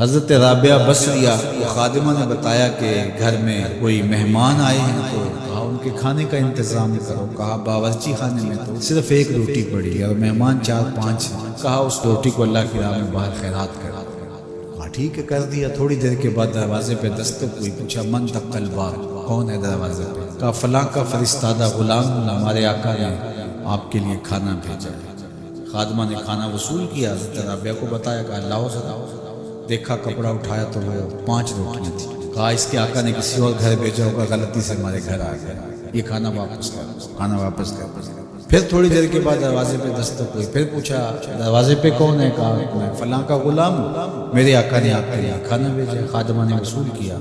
حضرت رابعہ بصریہ وہ خادمہ نے بتایا کہ گھر میں کوئی مہمان آئے ہیں تو کہا ان کے کھانے کا انتظام کرو. کہا باورچی خانے میں تو صرف ایک روٹی پڑی ہے اور مہمان 4-5 ہیں. کہا اس روٹی کو اللہ کی راہ میں باہر خیرات کرا. کہا ٹھیک ہے کر دیا. تھوڑی دیر کے بعد دروازے پہ دستک ہوئی. پوچھا من دق الباب، کون ہے دروازے پہ؟ کہا فلاں کا فرستادہ غلام ہمارے آقا نے آپ کے لیے کھانا بھیجا ہے. خادمہ نے کھانا وصول کیا، حضرت رابعہ کو بتایا. کہا لاؤ ذرا. دیکھا کپڑا اٹھایا تو وہ 5 روٹیاں تھیں. کہا اس کے آقا نے کسی اور گھر بھیجا ہوگا، غلطی سے ہمارے گھر آ گیا، یہ کھانا واپس کر. کھانا واپس کر. پھر تھوڑی دیر کے بعد دروازے پہ دستک ہوئی. پھر پوچھا دروازے پہ کون ہے؟ کہا میں فلاں کا غلام ہوں، میرے آقا نے آپ کے لیے کھانا بھیجا. خادمہ نے وصول کیا.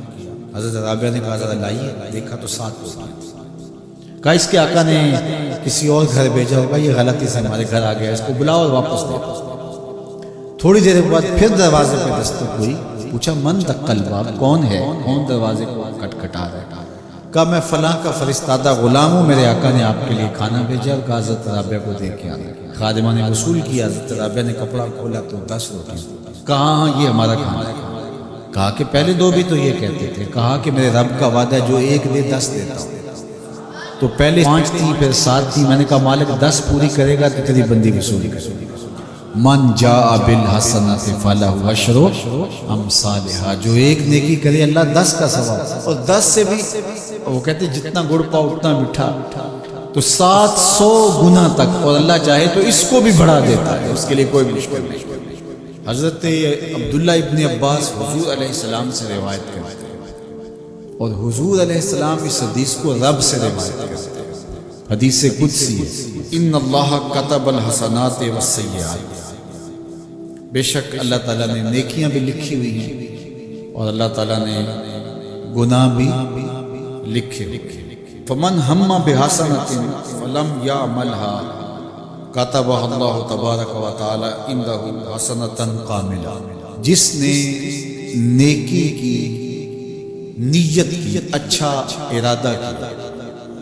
حضرت رابعہ نے کہا ذرا لائیے. دیکھا تو 7 روٹیاں تھیں. کہا اس کے آقا نے کسی اور گھر بھیجا ہوگا، یہ غلطی سے ہمارے گھر آ گیا، اس کو بلاؤ اور واپس دے. تھوڑی دیر بعد پھر دروازے پہ دستک ہوئی. پوچھا من دق الباب، کون ہے؟ کون دروازے کو کھٹکھٹا رہا ہے؟ کہا میں فلاں کا فرستادہ غلام ہوں، میرے آقا نے آپ کے لیے کھانا بھیجا. اور کہا حضرت رابعہ کو دے کے آنا. خادمہ نے وصول کیا. حضرت رابعہ نے کپڑا کھولا تو 10 روٹی. کہا ہاں یہ ہمارا کھانا ہے. کہا کہ پہلے 2 بھی تو یہ کہتے تھے. کہا کہ میرے رب کا وعدہ ہے جو 1 دے 10 دیتا ہوں. تو پہلے 5 تھی پھر 7 تھی. میں نے کہا مالک 10 پوری کرے گا تو تیری بندی وصول کرے گا. من جاء بالحسنۃ فلہ عشر امثالھا، جو 1 نیکی کرے اللہ 10 کا ثواب. اور 10 سے بھی وہ کہتے جتنا گڑ پاؤ اتنا میٹھا، تو 700 گنا تک. اور اللہ چاہے تو اس کو بھی بڑھا دیتا ہے، اس کے لیے کوئی مشکل نہیں. حضرت عبداللہ ابن عباس حضور علیہ السلام سے روایت کرتے ہیں، اور حضور علیہ السلام اس حدیث کو رب سے روایت کرتے ہیں. حدیث قدسی ہے، ان اللہ کتب الحسنات والسیئات، بے شک اللہ تعالیٰ نے نیکیاں بھی لکھی ہوئی ہیں اور اللہ تعالیٰ نے گناہ بھی لکھے ہوئے. فمن ہم بحسنۃ فلم یعملها کتبہ اللہ تبارک و تعالی عندہ حسنۃ کاملہ، جس نے نیکی کی نیت کی، اچھا ارادہ کیا،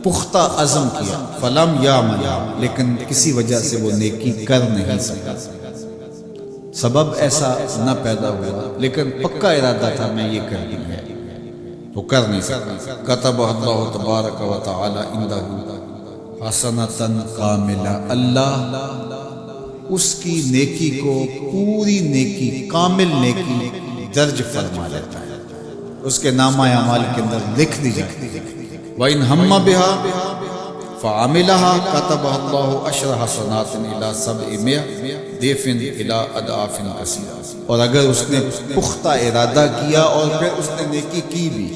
پختہ عزم کیا، فلم یعملها، لیکن کسی وجہ سے وہ نیکی کر نہیں سکا، سبب ایسا نہ پیدا ہوا، لیکن پکا ارادہ تھا میں یہ کرنی ہے تو کر نہیں سکا. کتب اللہ تبارک و تعالی عندہ حسنۃ کاملہ، اللہ اس کی نیکی کو پوری نیکی، کامل نیکی درج فرما لیتا ہے، اس کے نامہ اعمال کے اندر لکھ دی جاتی ہے. وَإِنْ هَمَّ بِهَا فَعَمِلَهَا كَتَبَهَا اللَّهُ عَشْرَ حَسَنَاتٍ إِلَىٰ 700 ضِعْفٍ إِلَىٰ أَضْعَافٍ كَثِيرَةٍ. اور اگر اس نے پختہ ارادہ کیا اور پھر اس نے نیکی کی بھی،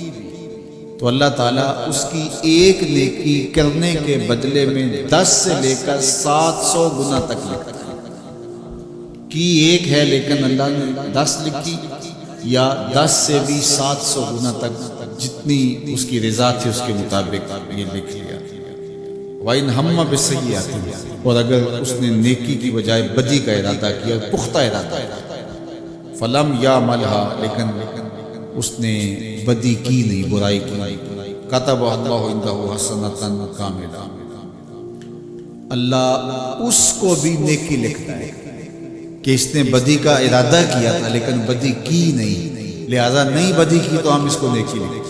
تو اللہ تعالیٰ اس کی ایک نیکی کرنے کے بدلے میں 10 سے لے کر 700 گنا تک لکھتا ہے. کی ایک ہے لیکن اللہ نے 10 لکھی، یا 10 سے بھی 700 گنا تک، جتنی اس کی رضا تھی اس کے مطابق یہ لکھ لیا. وَإِنْ هَمَّ بِالسَّيِّئَةِ، اور اگر اس نے نیکی کی بجائے بدی کا ارادہ کیا، پختہ ارادہ، فَلَمْ يَعْمَلْهَا، لیکن اس نے بدی کی نہیں، برائی کی نہیں، كَتَبَهَا اللَّهُ عِندَهُ حَسَنَةً كَامِلَةً، اللہ اس کو بھی نیکی لکھتا ہے کہ اس نے بدی کا ارادہ کیا تھا لیکن بدی کی نہیں، لہذا نہیں بدی کی تو ہم اس کو نیکی لکھیں،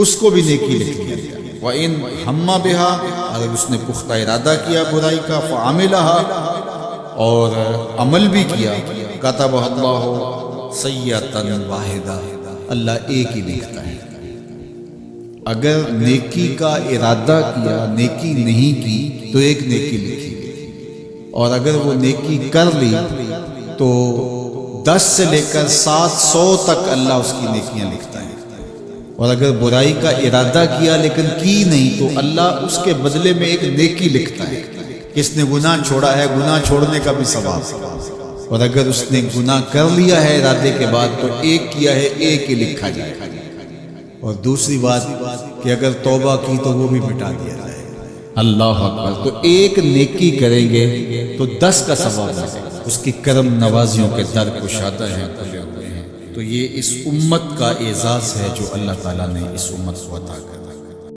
اس کو بھی نیکی لکھ دیا. وَإِنْ ہَمَّ بِهَا، اگر اس نے پختہ ارادہ کیا برائی کا، فَعَمِلَهَا، اور عمل بھی کیا، كَتَبَهَا اللَّهُ سَيِّئَةً وَاحِدَةً، اللہ ایک ہی لکھتا ہے. اگر نیکی کا ارادہ کیا، نیکی نہیں کی تو ایک نیکی لکھی گئی، اور اگر وہ نیکی کر لی تو 10 سے لے کر 700 تک اللہ اس کی نیکیاں لکھتا ہے. اور اگر برائی کا ارادہ کیا لیکن کی نہیں تو اللہ اس کے بدلے میں ایک نیکی لکھتا ہے. کس نے گناہ چھوڑا ہے، گناہ چھوڑنے کا بھی ثواب، اور اگر اس نے گناہ کر لیا ہے ارادے کے بعد تو ایک کیا ہے، ایک ہی لکھا جائے. اور دوسری بات کہ اگر توبہ کی تو وہ بھی مٹا دیا جائے. اللہ اکبر. تو ایک نیکی کریں گے تو 10 کا ثواب ہے. اس کی کرم نوازیوں کے در کشادہ ہیں، کھلے ہوئے ہیں. تو یہ اس امت کا اعزاز ہے جو اللہ تعالیٰ نے اس امت کو عطا کیا.